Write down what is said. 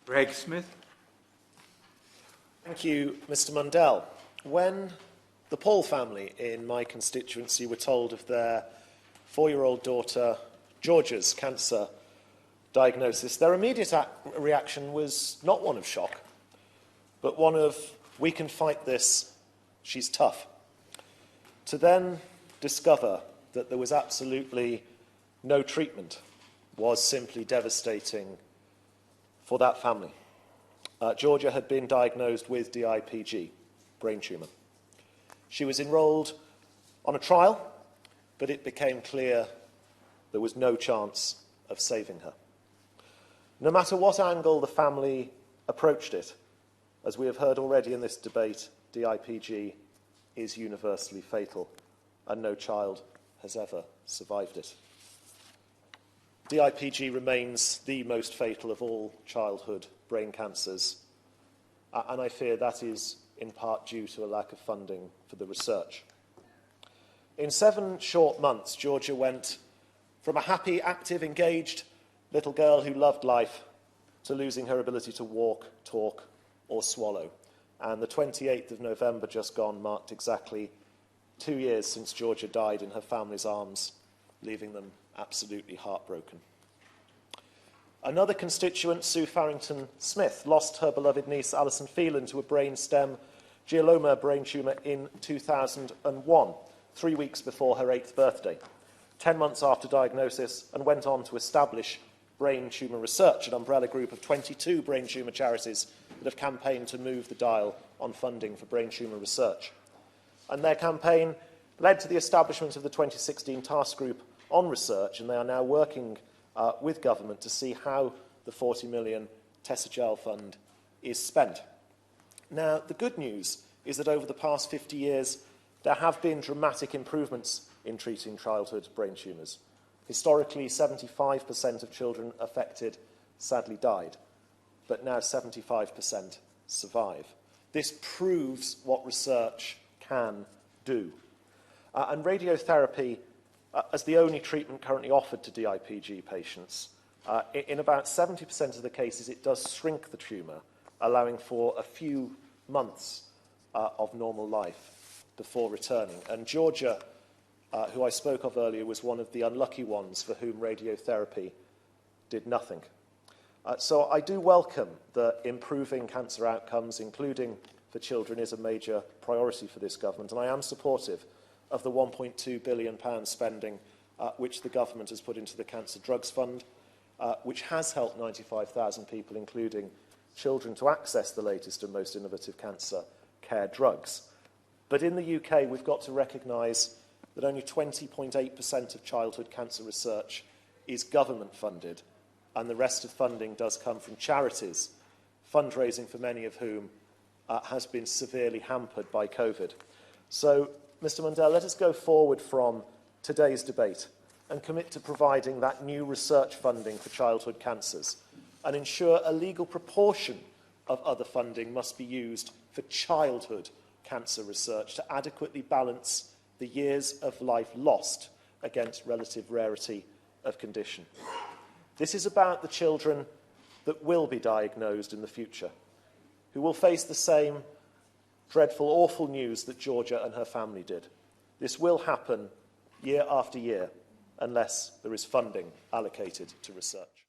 Greg Smith. Thank you, Mr. Mundell. When the Paul family in my constituency were told of their 4-year-old daughter Georgia's cancer diagnosis, their immediate reaction was not one of shock, but one of, "We can fight this, she's tough." To then discover that there was absolutely no treatment was simply devastating for that family. Georgia had been diagnosed with DIPG, brain tumour. She was enrolled on a trial, but it became clear there was no chance of saving her. No matter what angle the family approached it, as we have heard already in this debate, DIPG is universally fatal, and no child has ever survived it. DIPG remains the most fatal of all childhood brain cancers, and I fear that is in part due to a lack of funding for the research. In 7 short months, Georgia went from a happy, active, engaged little girl who loved life to losing her ability to walk, talk, or swallow. And the 28th of November just gone marked exactly 2 years since Georgia died in her family's arms, leaving them absolutely heartbroken. Another constituent, Sue Farrington Smith, lost her beloved niece Alison Phelan to a brain stem glioma brain tumour in 2001, 3 weeks before her 8th birthday, 10 months after diagnosis, and went on to establish Brain Tumour Research, an umbrella group of 22 brain tumour charities that have campaigned to move the dial on funding for brain tumour research. And their campaign led to the establishment of the 2016 Task Group on Research, and they are now working with government to see how the 40 million Tessagel fund is spent. Now, the good news is that over the past 50 years, there have been dramatic improvements in treating childhood brain tumours. Historically, 75% of children affected sadly died, but now 75% survive. This proves what research can do. And radiotherapy, as the only treatment currently offered to DIPG patients, in about 70% of the cases, it does shrink the tumour, allowing for a few months of normal life before returning. And Georgia, who I spoke of earlier, was one of the unlucky ones for whom radiotherapy did nothing. So I do welcome that improving cancer outcomes, including for children, is a major priority for this government, and I am supportive of the £1.2 billion spending which the government has put into the Cancer Drugs Fund, which has helped 95,000 people, including children, to access the latest and most innovative cancer care drugs. But in the UK, we've got to recognise that only 20.8% of childhood cancer research is government funded, and the rest of funding does come from charities, fundraising for many of whom has been severely hampered by COVID. So, Mr. Mundell, let us go forward from today's debate and commit to providing that new research funding for childhood cancers and ensure a legal proportion of other funding must be used for childhood cancer research to adequately balance the years of life lost against relative rarity of condition. This is about the children that will be diagnosed in the future, who will face the same dreadful, awful news that Georgia and her family did. This will happen year after year unless there is funding allocated to research.